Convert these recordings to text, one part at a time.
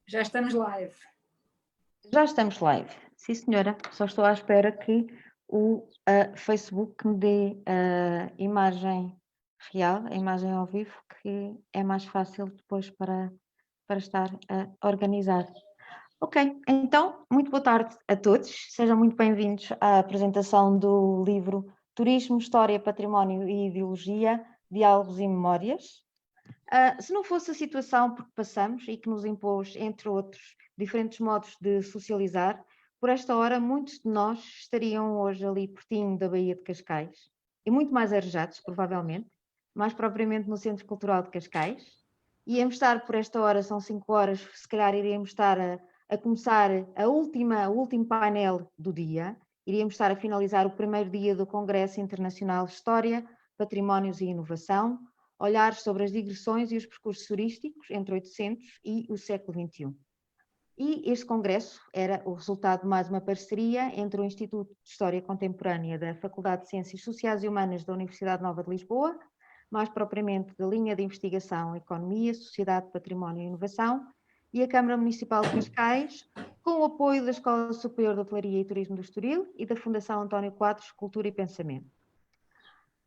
Já estamos live. Já estamos live. Sim, senhora. Só estou à espera que o Facebook me dê a imagem real, a imagem ao vivo, que é mais fácil depois para estar a organizar. Ok, então, muito boa tarde a todos. Sejam muito bem-vindos à apresentação do livro Turismo, História, Património e Ideologia, Diálogos e Memórias. Se não fosse a situação por que passamos e que nos impôs, entre outros, diferentes modos de socializar, por esta hora muitos de nós estariam hoje ali pertinho da Baía de Cascais e muito mais arejados, provavelmente, mais propriamente no Centro Cultural de Cascais. Íamos estar por esta hora, são 5 horas, se calhar iríamos estar a começar o último painel do dia, iríamos estar a finalizar o primeiro dia do Congresso Internacional de História, Patrimónios e Inovação, olhares sobre as digressões e os percursos turísticos entre 800 e o século XXI. E este congresso era o resultado de mais uma parceria entre o Instituto de História Contemporânea da Faculdade de Ciências Sociais e Humanas da Universidade Nova de Lisboa, mais propriamente da linha de investigação Economia, Sociedade, Património e Inovação, e a Câmara Municipal de Cascais, com o apoio da Escola Superior de Hotelaria e Turismo do Estoril e da Fundação António Quadros, Cultura e Pensamento.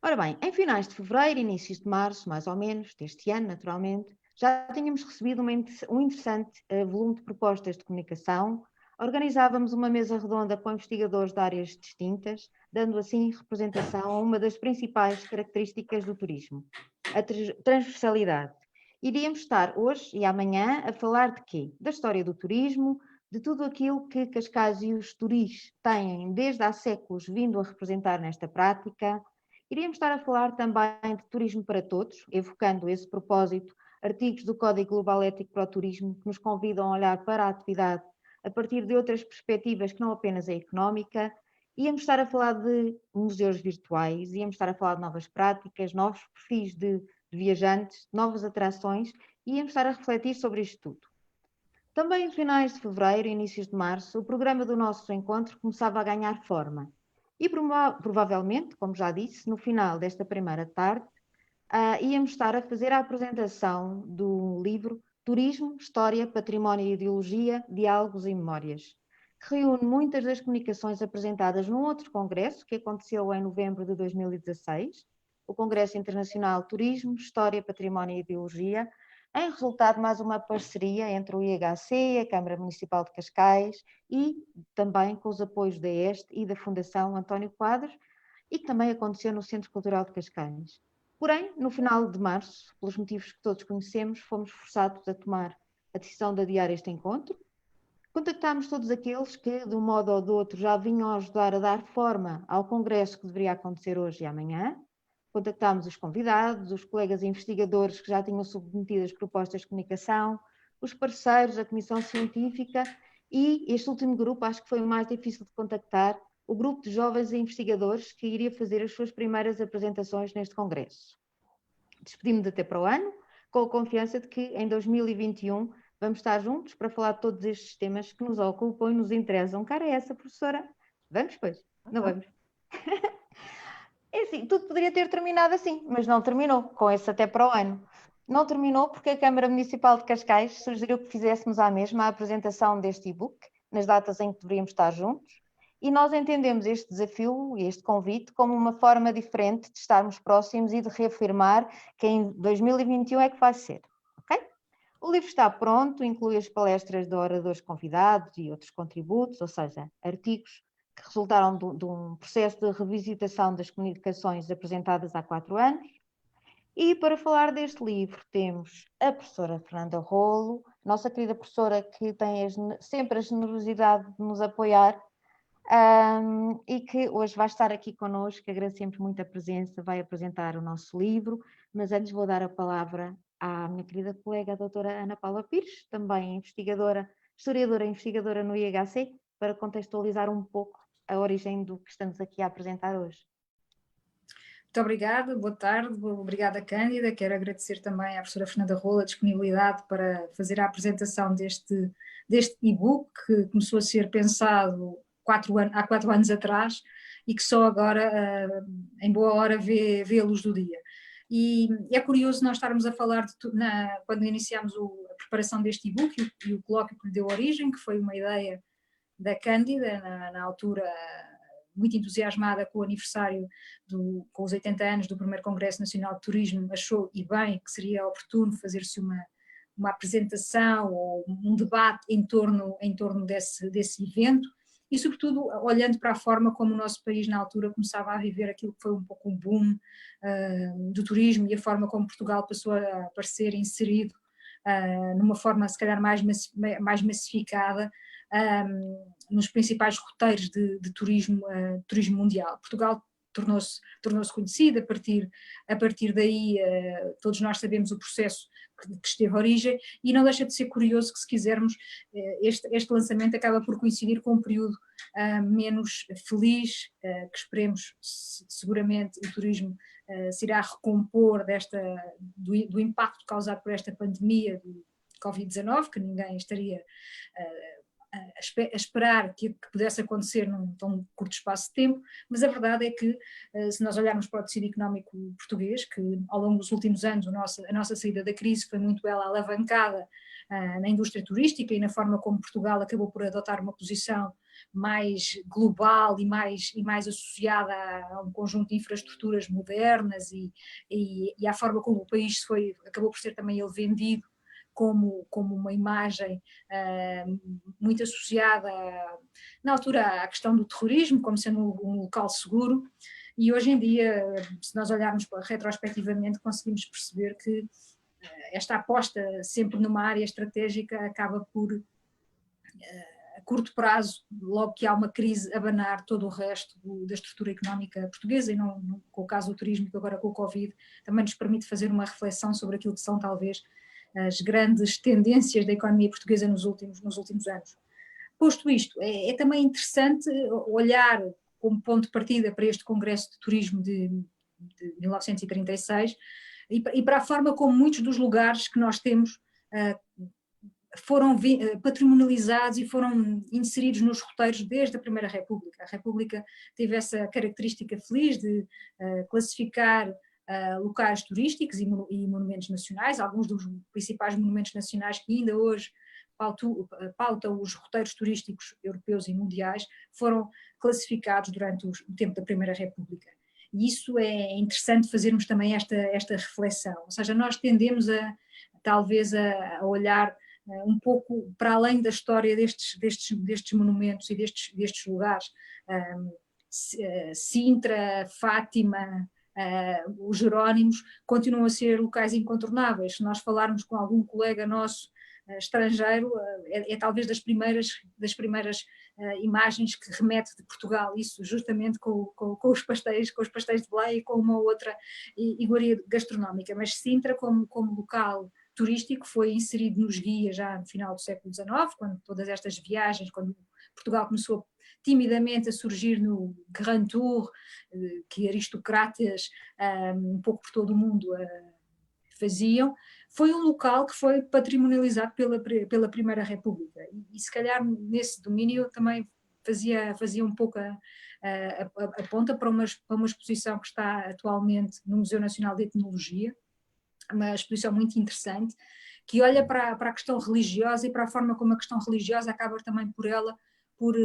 Ora bem, em finais de fevereiro, inícios de março, mais ou menos, deste ano, naturalmente, já tínhamos recebido um interessante volume de propostas de comunicação. Organizávamos uma mesa redonda com investigadores de áreas distintas, dando assim representação a uma das principais características do turismo, a transversalidade. Iríamos estar hoje e amanhã a falar de quê? Da história do turismo, de tudo aquilo que Cascais e os turis têm desde há séculos vindo a representar nesta prática. Iríamos estar a falar também de turismo para todos, evocando esse propósito, artigos do Código Global Ético para o Turismo que nos convidam a olhar para a atividade a partir de outras perspectivas que não apenas a económica. Íamos estar a falar de museus virtuais, íamos estar a falar de novas práticas, novos perfis de viajantes, novas atrações, e íamos estar a refletir sobre isto tudo. Também em finais de fevereiro e inícios de março, o programa do nosso encontro começava a ganhar forma. E provavelmente, como já disse, no final desta primeira tarde, íamos estar a fazer a apresentação do livro Turismo, História, Património e Ideologia, Diálogos e Memórias, que reúne muitas das comunicações apresentadas num outro congresso que aconteceu em novembro de 2016, o Congresso Internacional Turismo, História, Património e Ideologia, em resultado mais uma parceria entre o IHC, a Câmara Municipal de Cascais e também com os apoios da ESTE e da Fundação António Quadros, e que também aconteceu no Centro Cultural de Cascais. Porém, no final de março, pelos motivos que todos conhecemos, fomos forçados a tomar a decisão de adiar este encontro. Contactámos todos aqueles que, de um modo ou do outro, já vinham a ajudar a dar forma ao congresso que deveria acontecer hoje e amanhã. Contactámos os convidados, os colegas investigadores que já tinham submetido as propostas de comunicação, os parceiros, a comissão científica e este último grupo, acho que foi o mais difícil de contactar, o grupo de jovens investigadores que iria fazer as suas primeiras apresentações neste congresso. Despedimos até para o ano, com a confiança de que em 2021 vamos estar juntos para falar de todos estes temas que nos ocupam e nos interessam. Cara, é essa, professora? Vamos, pois? Não vamos? É assim, tudo poderia ter terminado assim, mas não terminou, com esse até para o ano. Não terminou porque a Câmara Municipal de Cascais sugeriu que fizéssemos à mesma a apresentação deste e-book, nas datas em que deveríamos estar juntos, e nós entendemos este desafio e este convite como uma forma diferente de estarmos próximos e de reafirmar que em 2021 é que vai ser, ok? O livro está pronto, inclui as palestras de oradores convidados e outros contributos, ou seja, artigos que resultaram de um processo de revisitação das comunicações apresentadas há 4 anos. E para falar deste livro temos a professora Fernanda Rolo, nossa querida professora que tem sempre a generosidade de nos apoiar e que hoje vai estar aqui connosco. Agradecemos muito a presença, vai apresentar o nosso livro, mas antes vou dar a palavra à minha querida colega, a doutora Ana Paula Pires, também historiadora e investigadora no IHC, para contextualizar um pouco a origem do que estamos aqui a apresentar hoje. Muito obrigada, boa tarde, obrigada Cândida, quero agradecer também à professora Fernanda Rola a disponibilidade para fazer a apresentação deste e-book que começou a ser pensado há 4 anos atrás e que só agora, em boa hora, vê a luz do dia. E é curioso nós estarmos a falar, quando iniciámos a preparação deste e-book e o colóquio que lhe deu origem, que foi uma ideia da Cândida, na altura muito entusiasmada com o aniversário, com os 80 anos do primeiro Congresso Nacional de Turismo, achou, e bem, que seria oportuno fazer-se uma apresentação ou um debate em torno desse evento, e sobretudo olhando para a forma como o nosso país na altura começava a viver aquilo que foi um pouco um boom do turismo, e a forma como Portugal passou a aparecer inserido numa forma se calhar mais massificada nos principais roteiros de turismo mundial. Portugal tornou-se conhecido, a partir daí todos nós sabemos o processo que esteve origem, e não deixa de ser curioso que, se quisermos, este lançamento acaba por coincidir com um período menos feliz, que esperemos, seguramente o turismo se irá recompor do impacto causado por esta pandemia do Covid-19, que ninguém estaria a esperar que pudesse acontecer num tão curto espaço de tempo, mas a verdade é que, se nós olharmos para o tecido económico português, que ao longo dos últimos anos a nossa saída da crise foi muito ela alavancada na indústria turística e na forma como Portugal acabou por adotar uma posição mais global e mais associada a um conjunto de infraestruturas modernas e à forma como o país acabou por ser também ele vendido como uma imagem muito associada, na altura, à questão do terrorismo, como sendo um local seguro, e hoje em dia, se nós olharmos retrospectivamente, conseguimos perceber que esta aposta sempre numa área estratégica acaba por, a curto prazo, logo que há uma crise, abanar todo o resto da estrutura económica portuguesa, e não com o caso do turismo, que agora com o Covid também nos permite fazer uma reflexão sobre aquilo que são talvez as grandes tendências da economia portuguesa nos últimos anos. Posto isto, é também interessante olhar como ponto de partida para este Congresso de Turismo de 1936 e para a forma como muitos dos lugares que nós temos foram patrimonializados e foram inseridos nos roteiros desde a Primeira República. A República teve essa característica feliz de classificar locais turísticos e monumentos nacionais, alguns dos principais monumentos nacionais que ainda hoje pautam os roteiros turísticos europeus e mundiais, foram classificados durante o tempo da Primeira República. E isso é interessante fazermos também esta reflexão, ou seja, nós tendemos talvez a olhar um pouco para além da história destes monumentos e destes lugares. Sintra, Fátima, os Jerónimos continuam a ser locais incontornáveis. Se nós falarmos com algum colega nosso estrangeiro, é talvez das primeiras imagens que remete de Portugal, isso justamente com os pastéis de Belém e com uma outra iguaria gastronómica. Mas Sintra, como local turístico, foi inserido nos guias já no final do século XIX, quando todas estas viagens, quando Portugal começou timidamente a surgir no Grand Tour, que aristocratas um pouco por todo o mundo faziam, foi um local que foi patrimonializado pela Primeira República, e se calhar nesse domínio também fazia um pouco a ponta para uma exposição que está atualmente no Museu Nacional de Etnologia, uma exposição muito interessante, que olha para a questão religiosa e para a forma como a questão religiosa acaba também por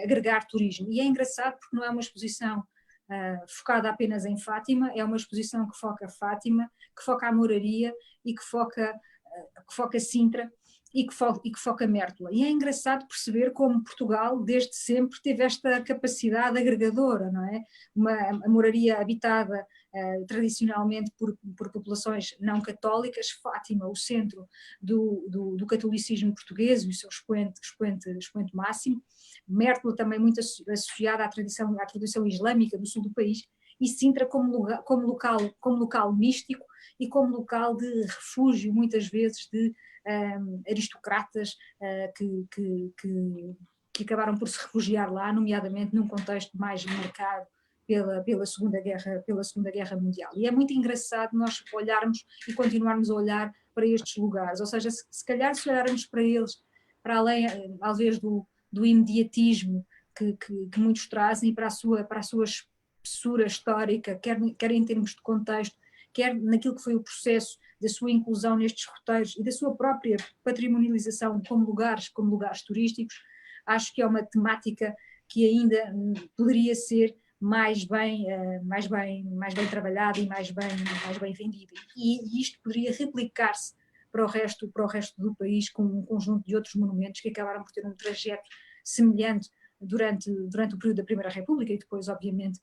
agregar turismo. E é engraçado porque não é uma exposição focada apenas em Fátima, é uma exposição que foca Fátima, que foca a Moraria e que foca Sintra e que foca Mértola. E é engraçado perceber como Portugal desde sempre teve esta capacidade agregadora, não é? A Moraria habitada tradicionalmente por populações não católicas, Fátima, o centro do catolicismo português, o seu expoente máximo, Mértola também muito associada à tradição islâmica do sul do país, e Sintra como local místico e como local de refúgio, muitas vezes, de aristocratas que acabaram por se refugiar lá, nomeadamente num contexto mais marcado pela Segunda Guerra Mundial. E é muito engraçado nós olharmos e continuarmos a olhar para estes lugares, ou seja, se calhar se olharmos para eles, para além, talvez, do imediatismo que muitos trazem, para a sua espessura histórica, quer em termos de contexto, quer naquilo que foi o processo da sua inclusão nestes roteiros e da sua própria patrimonialização como lugares turísticos, acho que é uma temática que ainda poderia ser mais bem trabalhada e mais bem vendida. E isto poderia replicar-se para o resto do país, com um conjunto de outros monumentos que acabaram por ter um trajeto semelhante durante o período da Primeira República e depois, obviamente,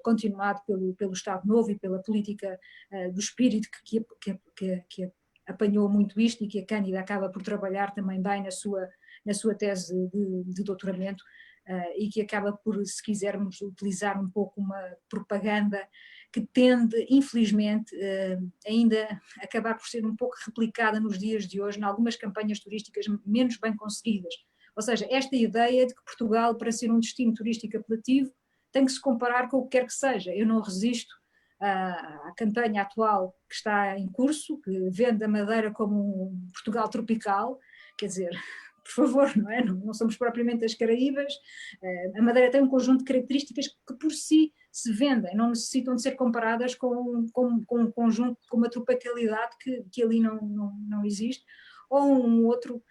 continuado pelo Estado Novo e pela política do espírito que apanhou muito isto, e que a Cândida acaba por trabalhar também bem na sua tese de doutoramento, e que acaba por, se quisermos, utilizar um pouco uma propaganda que tende, infelizmente, ainda acabar por ser um pouco replicada nos dias de hoje, em algumas campanhas turísticas menos bem conseguidas. Ou seja, esta ideia de que Portugal, para ser um destino turístico apelativo, tem que se comparar com o que quer que seja. Eu não resisto à campanha atual que está em curso, que vende a Madeira como um Portugal tropical, quer dizer, por favor, não é? Não somos propriamente as Caraíbas. A Madeira tem um conjunto de características que por si se vendem, não necessitam de ser comparadas com um conjunto, com uma tropicalidade que ali não existe. Ou um outro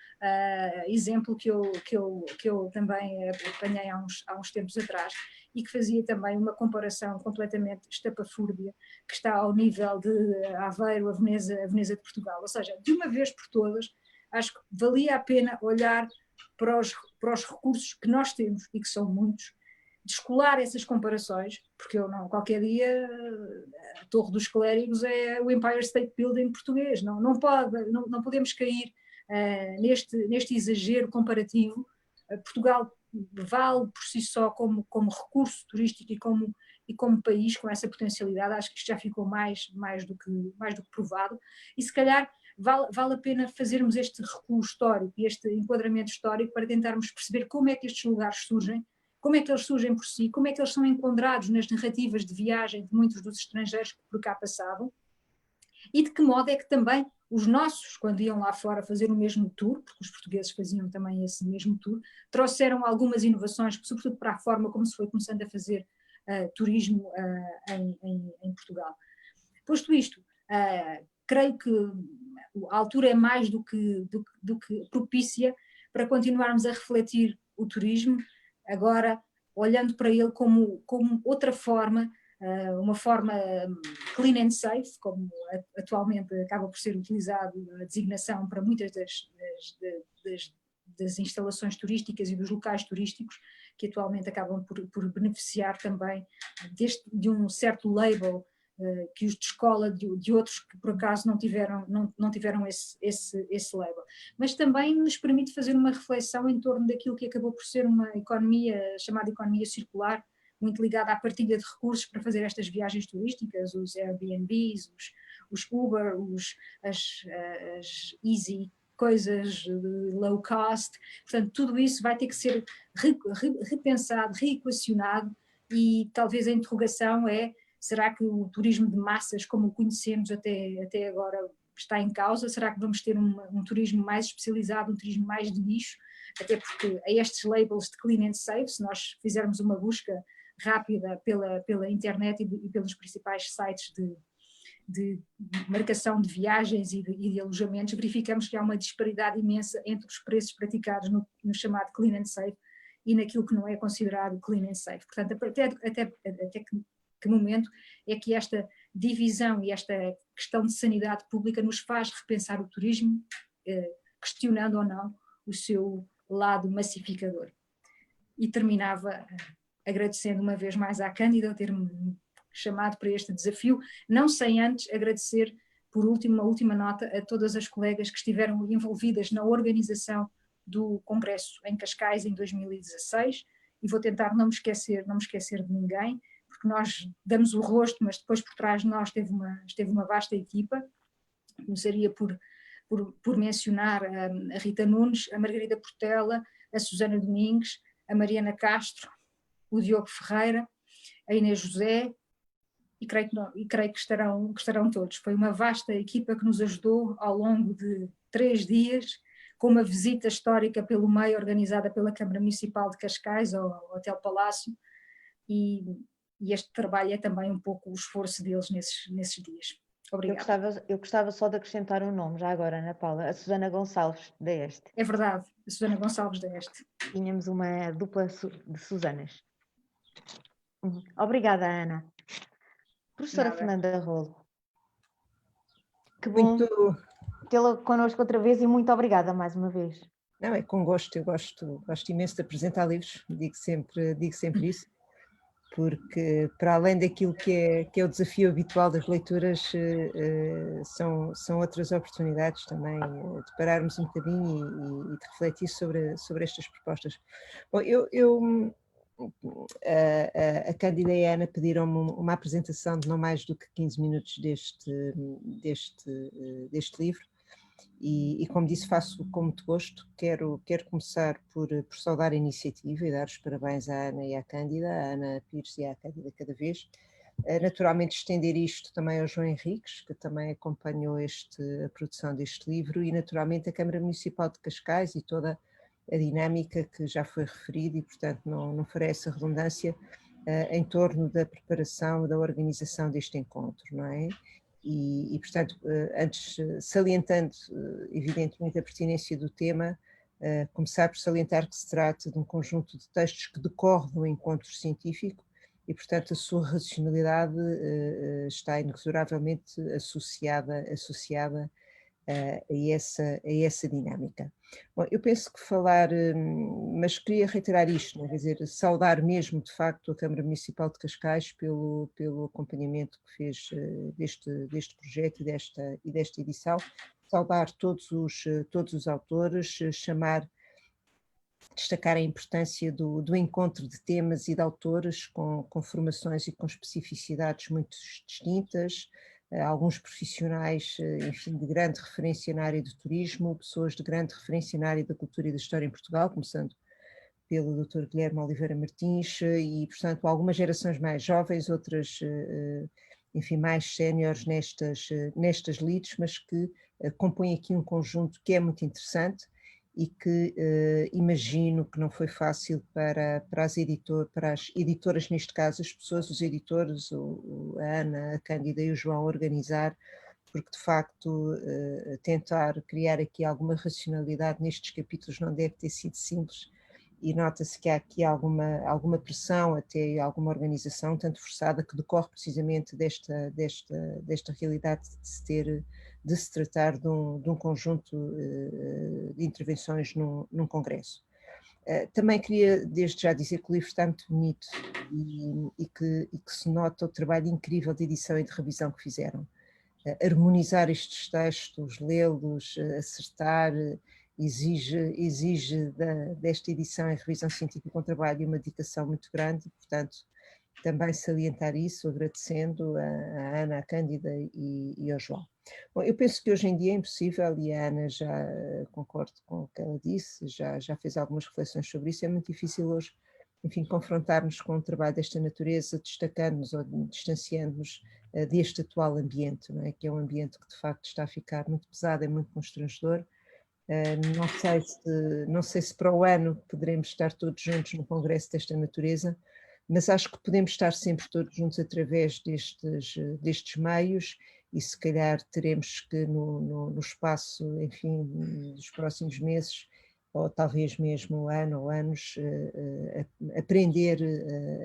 exemplo que eu também apanhei há uns tempos atrás, e que fazia também uma comparação completamente estapafúrdia, que está ao nível de Aveiro, a Veneza de Portugal. Ou seja, de uma vez por todas, acho que valia a pena olhar para os recursos que nós temos, e que são muitos, descolar essas comparações, porque eu não, qualquer dia a Torre dos Clérigos é o Empire State Building português, não podemos cair neste exagero comparativo. Portugal vale por si só como recurso turístico e como país com essa potencialidade. Acho que isto já ficou mais do que provado, e se calhar vale a pena fazermos este recuo histórico e este enquadramento histórico para tentarmos perceber como é que estes lugares surgem, como é que eles surgem por si, como é que eles são enquadrados nas narrativas de viagem de muitos dos estrangeiros que por cá passavam, e de que modo é que também os nossos, quando iam lá fora fazer o mesmo tour, porque os portugueses faziam também esse mesmo tour, trouxeram algumas inovações, sobretudo para a forma como se foi começando a fazer turismo em Portugal. Posto isto, creio que a altura é mais do que propícia para continuarmos a refletir o turismo, agora olhando para ele como outra forma, uma forma clean and safe, como atualmente acaba por ser utilizado a designação para muitas das instalações turísticas e dos locais turísticos, que atualmente acabam por beneficiar também de um certo label que os descola de outros que por acaso não tiveram esse label. Mas também nos permite fazer uma reflexão em torno daquilo que acabou por ser uma economia chamada economia circular, muito ligada à partilha de recursos para fazer estas viagens turísticas, os Airbnbs, os Uber, as Easy, coisas low cost. Portanto, tudo isso vai ter que ser repensado, reequacionado, e talvez a interrogação é: será que o turismo de massas, como o conhecemos até agora, está em causa? Será que vamos ter um turismo mais especializado, um turismo mais de nicho? Até porque a estes labels de clean and safe, se nós fizermos uma busca rápida pela internet e pelos principais sites de marcação de viagens e de alojamentos, verificamos que há uma disparidade imensa entre os preços praticados no chamado clean and safe e naquilo que não é considerado clean and safe. Portanto, até que momento é que esta divisão e esta questão de sanidade pública nos faz repensar o turismo, questionando ou não o seu lado massificador. E terminava agradecendo uma vez mais à Cândida ter-me chamado para este desafio, não sem antes agradecer, por último, uma última nota, a todas as colegas que estiveram envolvidas na organização do Congresso em Cascais em 2016, e vou tentar não me esquecer de ninguém, porque nós damos o rosto, mas depois por trás de nós esteve uma vasta equipa. Começaria por mencionar a Rita Nunes, a Margarida Portela, a Susana Domingues, a Mariana Castro, o Diogo Ferreira, a Inês José, e creio que estarão todos. Foi uma vasta equipa que nos ajudou ao longo de 3 dias, com uma visita histórica pelo meio, organizada pela Câmara Municipal de Cascais, ao Hotel Palácio, e este trabalho é também um pouco o esforço deles nesses dias. Obrigada. Eu gostava só de acrescentar um nome, já agora, Ana Paula, a Susana Gonçalves, da Este. É verdade, a Susana Gonçalves da Este. Tínhamos uma dupla de Susanas. Obrigada, Ana. Professora Nada. Fernanda Rolo, que bom Muito, tê-la connosco outra vez e muito obrigada mais uma vez. não, é com gosto, eu gosto imenso de apresentar livros, digo sempre isso, porque para além daquilo que é o desafio habitual das leituras, são outras oportunidades também de pararmos um bocadinho e de refletir sobre estas propostas. Bom, a Cândida e a Ana pediram-me uma apresentação de não mais do que 15 minutos deste livro. E como disse, faço com muito gosto. Quero começar por saudar a iniciativa e dar os parabéns à Ana e à Cândida, à Ana Pires e à Cândida cada vez. Naturalmente estender isto também ao João Henriques, que também acompanhou a produção deste livro, e naturalmente a Câmara Municipal de Cascais e toda a dinâmica que já foi referida e, portanto, não farei essa redundância em torno da preparação, da organização deste encontro, não é? E portanto, antes, salientando evidentemente a pertinência do tema, começar por salientar que se trata de um conjunto de textos que decorre do encontro científico e, portanto, a sua racionalidade está inexoravelmente associada a essa dinâmica. Bom, eu penso que falar, mas queria reiterar isto, não é? Quer dizer, saudar mesmo de facto a Câmara Municipal de Cascais pelo acompanhamento que fez deste projeto e desta edição, saudar todos os autores, destacar a importância do encontro de temas e de autores com formações e com especificidades muito distintas, alguns profissionais, enfim, de grande referência na área do turismo, pessoas de grande referência na área da cultura e da história em Portugal, começando pelo Dr. Guilherme Oliveira Martins, e, portanto, algumas gerações mais jovens, outras, enfim, mais séniores nestas lides, mas que compõem aqui um conjunto que é muito interessante e que imagino que não foi fácil para as editoras, neste caso as pessoas, os editores, a Ana, a Cândida e o João organizar, porque de facto tentar criar aqui alguma racionalidade nestes capítulos não deve ter sido simples, e nota-se que há aqui alguma pressão, até alguma organização, tanto forçada, que decorre precisamente desta realidade de se tratar de um conjunto de intervenções num congresso. Também queria desde já dizer que o livro está muito bonito e que se nota o trabalho incrível de edição e de revisão que fizeram. Harmonizar estes textos, lê-los, acertar, exige desta edição em revisão científica um trabalho e uma dedicação muito grande, portanto, também salientar isso, agradecendo a Ana, a Cândida e ao João. Bom, eu penso que hoje em dia é impossível, e a Ana já concordo com o que ela disse, já fez algumas reflexões sobre isso, é muito difícil hoje, enfim, confrontarmos com um trabalho desta natureza, destacando-nos ou distanciando-nos deste atual ambiente, não é? Que é um ambiente que de facto está a ficar muito pesado, é muito constrangedor. Não sei se para o ano poderemos estar todos juntos num congresso desta natureza, mas acho que podemos estar sempre todos juntos através destes meios, e se calhar teremos que no espaço, enfim, dos próximos meses, ou talvez mesmo ano ou anos, aprender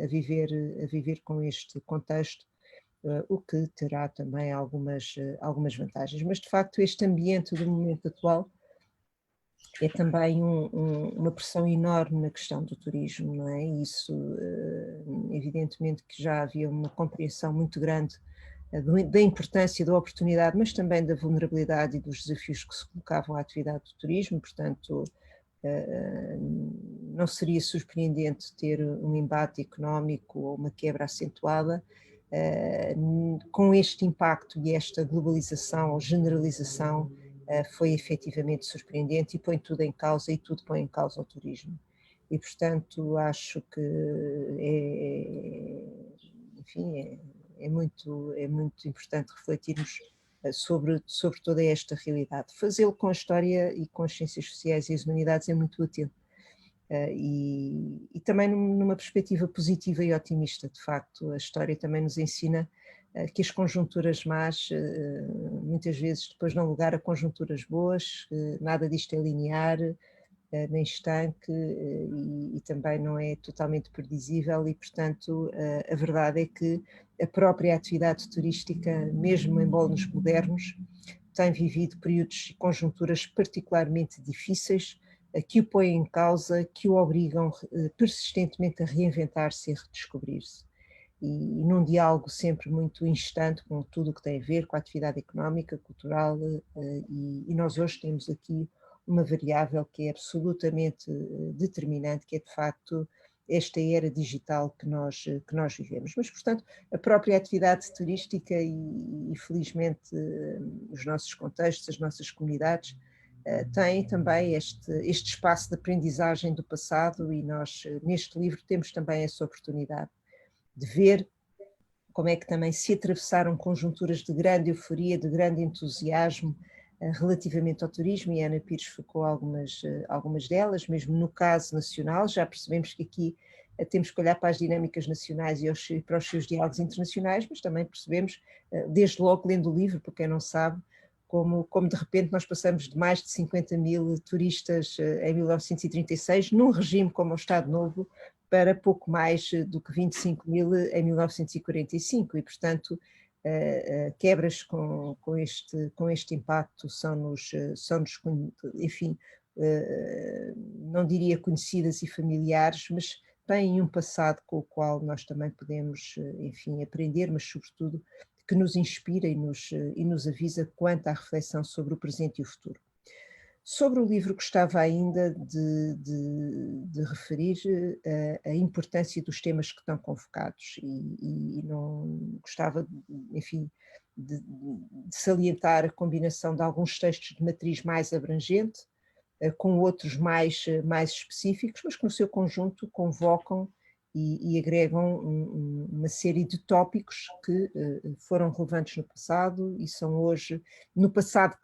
a viver com este contexto, o que terá também algumas vantagens. Mas de facto este ambiente do momento atual é também uma pressão enorme na questão do turismo, não é? Isso, evidentemente que já havia uma compreensão muito grande da importância, da oportunidade, mas também da vulnerabilidade e dos desafios que se colocavam à atividade do turismo, portanto, não seria surpreendente ter um embate económico ou uma quebra acentuada. Com este impacto e esta globalização ou generalização, foi efetivamente surpreendente e põe tudo em causa, e tudo põe em causa o turismo. E, portanto, acho que enfim, é muito importante refletirmos sobre toda esta realidade. Fazê-lo com a história e com as ciências sociais e as humanidades é muito útil. E também numa perspectiva positiva e otimista, de facto, a história também nos ensina que as conjunturas más muitas vezes depois dão lugar a conjunturas boas, nada disto é linear, nem estanque e também não é totalmente predizível e, portanto, a verdade é que a própria atividade turística, mesmo em bolos modernos, tem vivido períodos e conjunturas particularmente difíceis, que o põem em causa, que o obrigam persistentemente a reinventar-se e a redescobrir-se. E num diálogo sempre muito instante com tudo o que tem a ver com a atividade económica, cultural, e nós hoje temos aqui uma variável que é absolutamente determinante, que é de facto esta era digital que nós vivemos. Mas, portanto, a própria atividade turística e felizmente os nossos contextos, as nossas comunidades, têm também este espaço de aprendizagem do passado e nós, neste livro, temos também essa oportunidade de ver como é que também se atravessaram conjunturas de grande euforia, de grande entusiasmo relativamente ao turismo, e a Ana Pires focou algumas delas, mesmo no caso nacional. Já percebemos que aqui temos que olhar para as dinâmicas nacionais e para os seus diálogos internacionais, mas também percebemos, desde logo lendo o livro, para quem não sabe, como de repente nós passamos de mais de 50 mil turistas em 1936, num regime como o Estado Novo, para pouco mais do que 25 mil em 1945 e, portanto, quebras com este impacto são-nos, enfim, não diria conhecidas e familiares, mas têm um passado com o qual nós também podemos, enfim, aprender, mas sobretudo que nos inspira e nos avisa quanto à reflexão sobre o presente e o futuro. Sobre o livro, gostava ainda de referir a importância dos temas que estão convocados e não gostava, enfim, de salientar a combinação de alguns textos de matriz mais abrangente com outros mais específicos, mas que no seu conjunto convocam e agregam uma série de tópicos que foram relevantes no passado e são hoje, no passado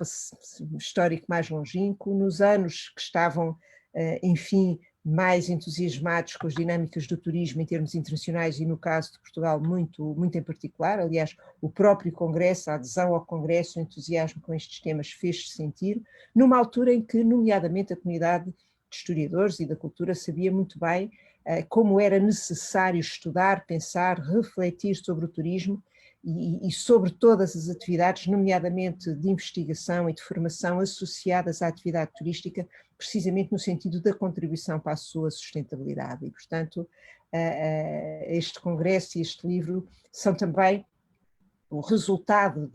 histórico mais longínquo, nos anos que estavam, enfim, mais entusiasmados com as dinâmicas do turismo em termos internacionais e no caso de Portugal muito em particular. Aliás, o próprio Congresso, a adesão ao Congresso, o entusiasmo com estes temas fez-se sentir, numa altura em que, nomeadamente, a comunidade de historiadores e da cultura sabia muito bem como era necessário estudar, pensar, refletir sobre o turismo e sobre todas as atividades, nomeadamente de investigação e de formação associadas à atividade turística, precisamente no sentido da contribuição para a sua sustentabilidade. E, portanto, este congresso e este livro são também o resultado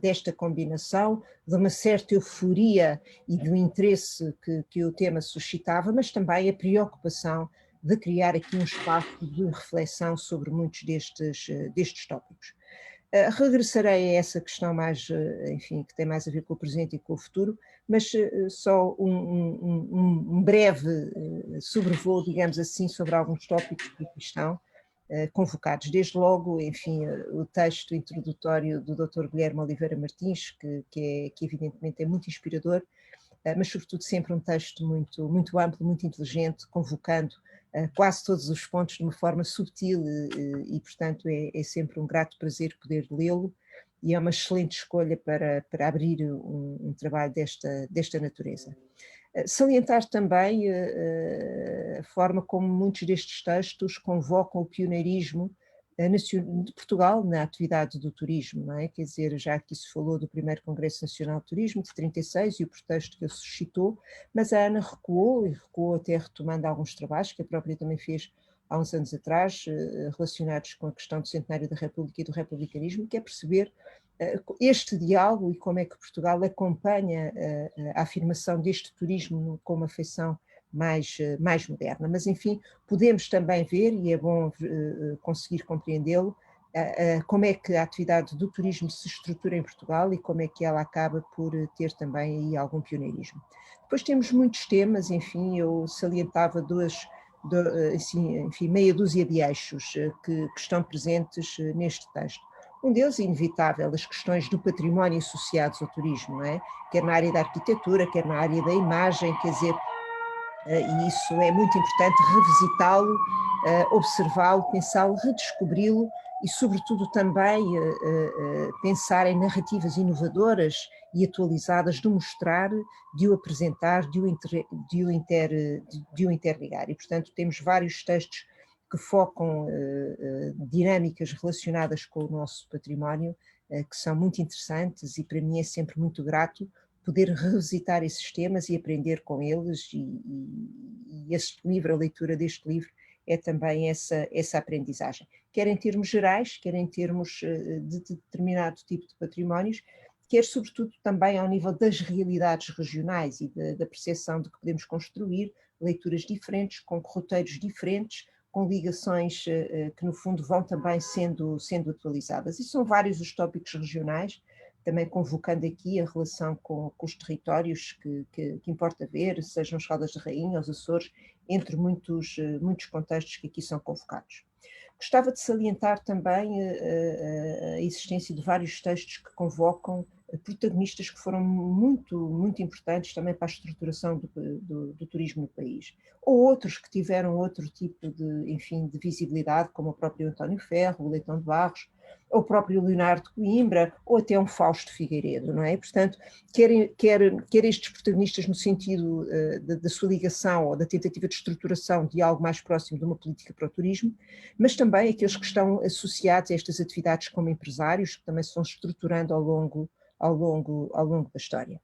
desta combinação, de uma certa euforia e do interesse que o tema suscitava, mas também a preocupação de criar aqui um espaço de reflexão sobre muitos destes tópicos. Regressarei a essa questão mais, enfim, que tem mais a ver com o presente e com o futuro, mas só um breve sobrevoo, digamos assim, sobre alguns tópicos que aqui estão convocados. Desde logo, enfim, o texto introdutório do Dr. Guilherme Oliveira Martins, que evidentemente é muito inspirador, mas sobretudo sempre um texto muito amplo, muito inteligente, convocando quase todos os pontos de uma forma subtil e portanto é sempre um grato prazer poder lê-lo e é uma excelente escolha para abrir um trabalho desta natureza. Salientar também a forma como muitos destes textos convocam o pioneirismo de Portugal na atividade do turismo, não é? Quer dizer, já aqui se falou do primeiro Congresso Nacional de Turismo de 36 e o pretexto que ele suscitou, mas a Ana recuou até retomando alguns trabalhos que a própria também fez há uns anos atrás, relacionados com a questão do centenário da República e do republicanismo, que é perceber este diálogo e como é que Portugal acompanha a afirmação deste turismo com uma feição mais moderna. Mas, enfim, podemos também ver, e é bom conseguir compreendê-lo, como é que a atividade do turismo se estrutura em Portugal e como é que ela acaba por ter também aí algum pioneirismo. Depois temos muitos temas, enfim, eu salientava enfim, meia dúzia de eixos que estão presentes neste texto. Um deles, inevitável, as questões do património associados ao turismo, não é? Quer na área da arquitetura, quer na área da imagem, quer dizer, e isso é muito importante, revisitá-lo, observá-lo, pensá-lo, redescobri-lo e sobretudo também pensar em narrativas inovadoras e atualizadas de mostrar, de o apresentar, de o interligar. E, portanto, temos vários textos que focam dinâmicas relacionadas com o nosso património, que são muito interessantes, e para mim é sempre muito grato poder revisitar esses temas e aprender com eles, e este livro, a leitura deste livro, é também essa aprendizagem, quer em termos gerais, quer em termos de determinado tipo de patrimónios, quer sobretudo também ao nível das realidades regionais e da percepção de que podemos construir leituras diferentes, com roteiros diferentes, com ligações que no fundo vão também sendo atualizadas. E são vários os tópicos regionais, também convocando aqui a relação com os territórios que importa ver, sejam as Caldas de Rainha, os Açores, entre muitos contextos que aqui são convocados. Gostava de salientar também a existência de vários textos que convocam protagonistas que foram muito importantes também para a estruturação do turismo no país, ou outros que tiveram outro tipo de visibilidade, como o próprio António Ferro, o Leitão de Barros, ou o próprio Leonardo Coimbra, ou até um Fausto Figueiredo, não é? Portanto, quer estes protagonistas no sentido da sua ligação ou da tentativa de estruturação de algo mais próximo de uma política para o turismo, mas também aqueles que estão associados a estas atividades como empresários, que também se vão estruturando ao longo da história.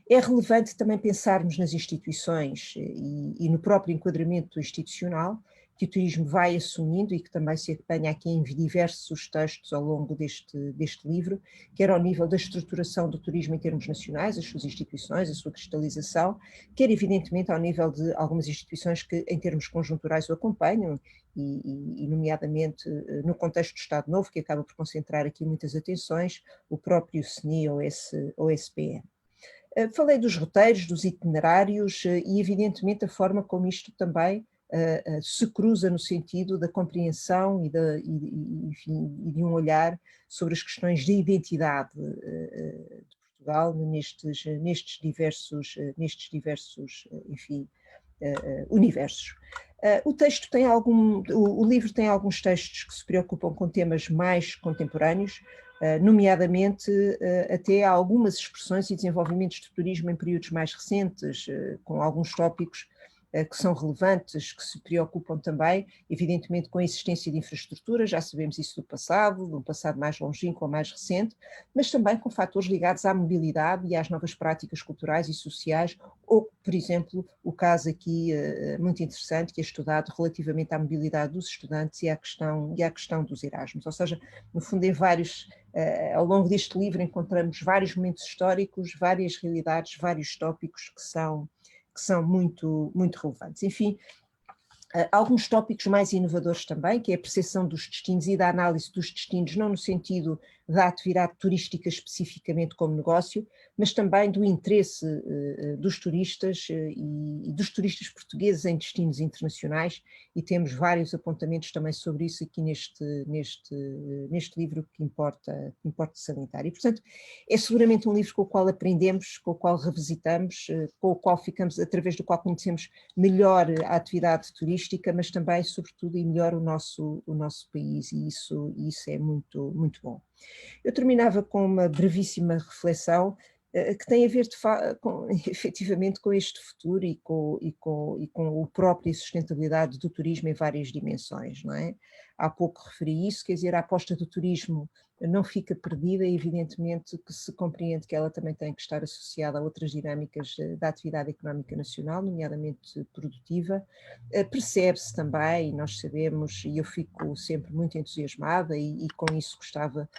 É relevante também pensarmos nas instituições e no próprio enquadramento institucional que o turismo vai assumindo, e que também se apanha aqui em diversos textos ao longo deste livro, quer ao nível da estruturação do turismo em termos nacionais, as suas instituições, a sua cristalização, quer evidentemente ao nível de algumas instituições que em termos conjunturais o acompanham, e nomeadamente no contexto do Estado Novo, que acaba por concentrar aqui muitas atenções, o próprio SNI ou SPM. Falei dos roteiros, dos itinerários e evidentemente a forma como isto também se cruza no sentido da compreensão e de um olhar sobre as questões de identidade de Portugal nestes diversos universos. O livro tem alguns textos que se preocupam com temas mais contemporâneos, nomeadamente até algumas expressões e desenvolvimentos de turismo em períodos mais recentes, com alguns tópicos que são relevantes, que se preocupam também, evidentemente, com a existência de infraestrutura, já sabemos isso do passado, de um passado mais longínquo ou mais recente, mas também com fatores ligados à mobilidade e às novas práticas culturais e sociais, ou, por exemplo, o caso aqui muito interessante que é estudado relativamente à mobilidade dos estudantes e à questão dos Erasmus, ou seja, no fundo ao longo deste livro encontramos vários momentos históricos, várias realidades, vários tópicos que são muito relevantes. Enfim, alguns tópicos mais inovadores também, que é a percepção dos destinos e da análise dos destinos, não no sentido da atividade turística especificamente como negócio, mas também do interesse dos turistas e dos turistas portugueses em destinos internacionais, e temos vários apontamentos também sobre isso aqui neste livro que importa salientar. E, portanto, é seguramente um livro com o qual aprendemos, com o qual revisitamos, com o qual através do qual conhecemos melhor a atividade turística, mas também, sobretudo, e melhor o nosso país, e isso é muito bom. Eu terminava com uma brevíssima reflexão que tem a ver efetivamente com este futuro e com a própria sustentabilidade do turismo em várias dimensões, não é? Há pouco referi isso, quer dizer, a aposta do turismo não fica perdida, evidentemente que se compreende que ela também tem que estar associada a outras dinâmicas da atividade económica nacional, nomeadamente produtiva. Percebe-se também, e nós sabemos, e eu fico sempre muito entusiasmada e com isso gostava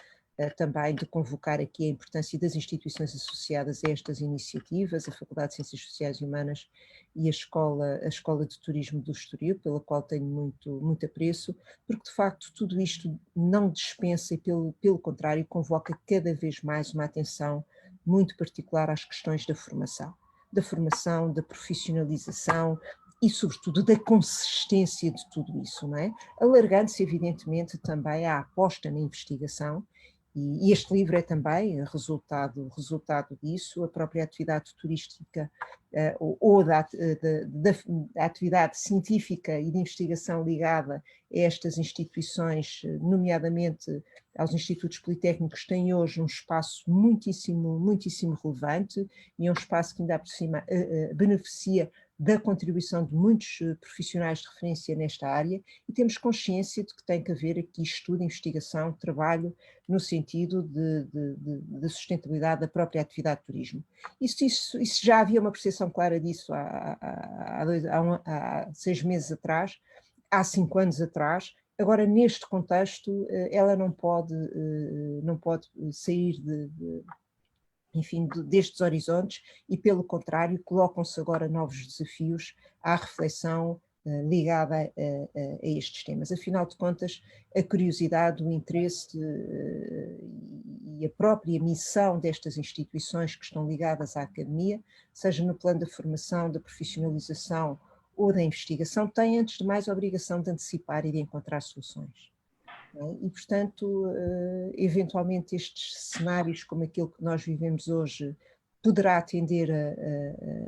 também de convocar aqui a importância das instituições associadas a estas iniciativas, a Faculdade de Ciências Sociais e Humanas e a Escola de Turismo do Estoril, pela qual tenho muito apreço, porque de facto tudo isto não dispensa e pelo contrário convoca cada vez mais uma atenção muito particular às questões da formação, da profissionalização e sobretudo da consistência de tudo isso, não é? Alargando-se evidentemente também à aposta na investigação E este livro é também resultado disso. A própria atividade turística ou da atividade científica e de investigação ligada a estas instituições, nomeadamente aos institutos politécnicos, tem hoje um espaço muitíssimo, muitíssimo relevante, e é um espaço que ainda por cima beneficia da contribuição de muitos profissionais de referência nesta área, e temos consciência de que tem que haver aqui estudo, investigação, trabalho no sentido de sustentabilidade da própria atividade de turismo. Isso já havia uma percepção clara disso há 6 meses atrás, há 5 anos atrás. Agora, neste contexto, ela não pode sair enfim, destes horizontes, e pelo contrário colocam-se agora novos desafios à reflexão ligada a estes temas. Afinal de contas, a curiosidade, o interesse e a própria missão destas instituições que estão ligadas à academia, seja no plano da formação, da profissionalização ou da investigação, têm antes de mais a obrigação de antecipar e de encontrar soluções. E, portanto, eventualmente estes cenários como aquele que nós vivemos hoje poderá tender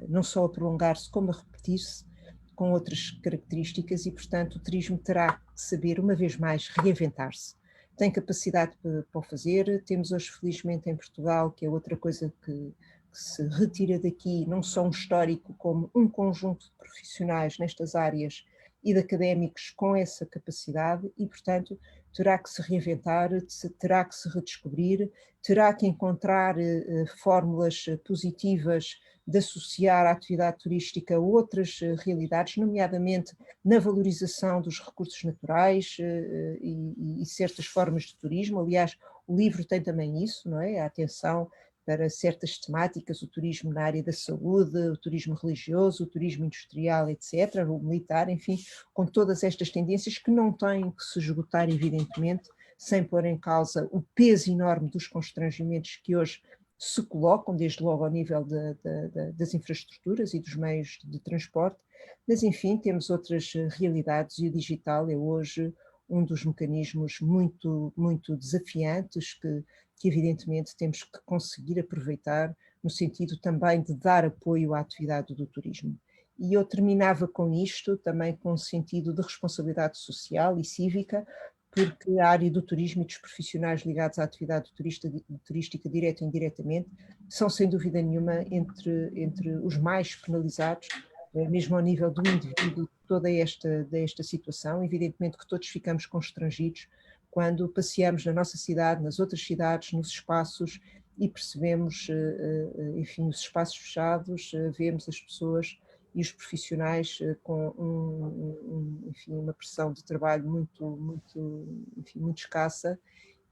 não só a prolongar-se, como a repetir-se com outras características, e, portanto, o turismo terá que saber, uma vez mais, reinventar-se. Tem capacidade para o fazer. Temos hoje, felizmente, em Portugal, que é outra coisa que se retira daqui, não só um histórico, como um conjunto de profissionais nestas áreas e de académicos com essa capacidade, e, portanto, terá que se reinventar, terá que se redescobrir, terá que encontrar fórmulas positivas de associar a atividade turística a outras realidades, nomeadamente na valorização dos recursos naturais e certas formas de turismo. Aliás, o livro tem também isso, não é? A atenção para certas temáticas, o turismo na área da saúde, o turismo religioso, o turismo industrial, etc., o militar, enfim, com todas estas tendências que não têm que se esgotar, evidentemente, sem pôr em causa o peso enorme dos constrangimentos que hoje se colocam, desde logo ao nível das infraestruturas e dos meios de transporte, mas, enfim, temos outras realidades, e o digital é hoje um dos mecanismos muito, muito desafiantes que evidentemente temos que conseguir aproveitar no sentido também de dar apoio à atividade do turismo. E eu terminava com isto, também com o sentido de responsabilidade social e cívica, porque a área do turismo e dos profissionais ligados à atividade turística, direta e indiretamente, são sem dúvida nenhuma entre os mais penalizados, mesmo ao nível do indivíduo, toda esta situação. Evidentemente que todos ficamos constrangidos quando passeamos na nossa cidade, nas outras cidades, nos espaços, e percebemos, enfim, os espaços fechados, vemos as pessoas e os profissionais com enfim, uma pressão de trabalho muito escassa,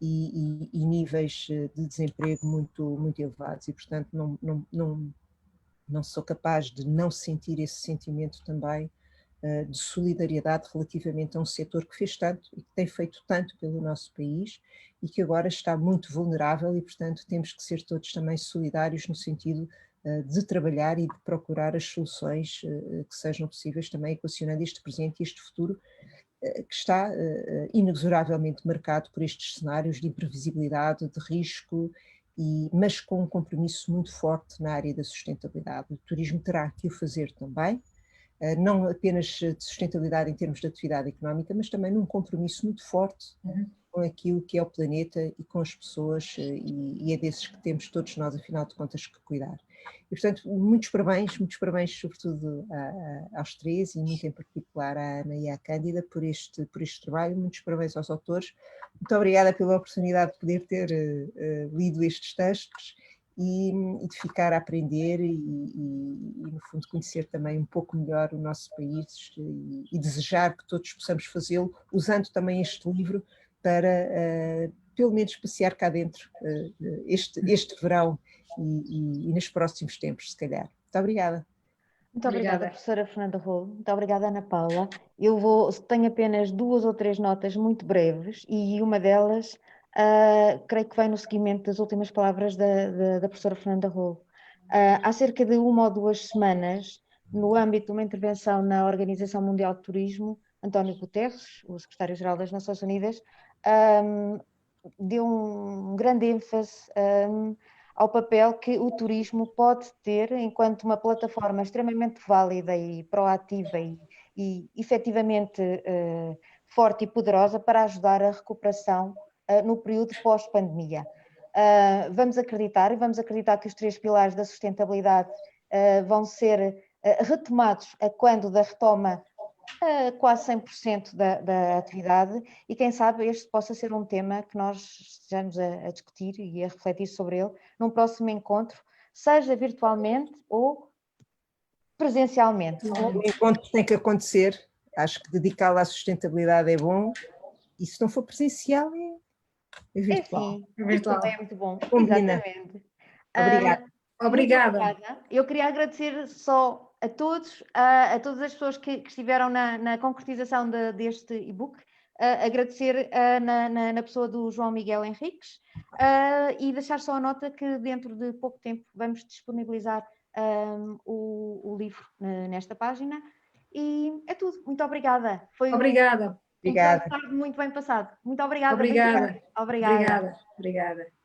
e níveis de desemprego muito elevados, e, portanto, não sou capaz de não sentir esse sentimento também de solidariedade relativamente a um setor que fez tanto e que tem feito tanto pelo nosso país, e que agora está muito vulnerável, e, portanto, temos que ser todos também solidários no sentido de trabalhar e de procurar as soluções que sejam possíveis, também equacionando este presente e este futuro que está inexoravelmente marcado por estes cenários de imprevisibilidade, de risco, mas com um compromisso muito forte na área da sustentabilidade. O turismo terá que o fazer também, não apenas de sustentabilidade em termos de atividade económica, mas também num compromisso muito forte com aquilo que é o planeta e com as pessoas, e é desses que temos todos nós, afinal de contas, que cuidar. E, portanto, muitos parabéns sobretudo aos três, e muito em particular à Ana e à Cândida, por este trabalho. Muitos parabéns aos autores. Muito obrigada pela oportunidade de poder ter lido estes textos, e de ficar a aprender e, no fundo, conhecer também um pouco melhor o nosso país, e desejar que todos possamos fazê-lo, usando também este livro para, pelo menos, passear cá dentro este verão e nos próximos tempos, se calhar. Muito obrigada. Muito obrigada, professora Fernanda Rolo. Muito obrigada, Ana Paula. Tenho apenas 2 ou 3 notas muito breves, e uma delas creio que vai no seguimento das últimas palavras da professora Fernanda Rolo. Há cerca de 1 ou 2 semanas, no âmbito de uma intervenção na Organização Mundial de Turismo, António Guterres, o secretário-geral das Nações Unidas, deu um grande ênfase ao papel que o turismo pode ter enquanto uma plataforma extremamente válida e proativa e efetivamente forte e poderosa para ajudar a recuperação no período pós-pandemia. Vamos acreditar que os 3 pilares da sustentabilidade vão ser retomados a quando da retoma quase 100% da atividade, e quem sabe este possa ser um tema que nós estejamos a discutir e a refletir sobre ele num próximo encontro, seja virtualmente ou presencialmente. O encontro tem que acontecer, acho que dedicá-lo à sustentabilidade é bom, e se não for presencial é virtual. Sim, É virtual. também é muito bom. Combina. Exatamente. Obrigada. Obrigada. Muito obrigada. Eu queria agradecer só a todos, a todas as pessoas que estiveram na concretização deste e-book, agradecer na pessoa do João Miguel Henriques, e deixar só a nota que dentro de pouco tempo vamos disponibilizar o livro nesta página. E é tudo. Muito obrigada. Foi Obrigada. um tarde muito bem passado. Muito obrigada. Obrigada. Obrigada. Obrigada.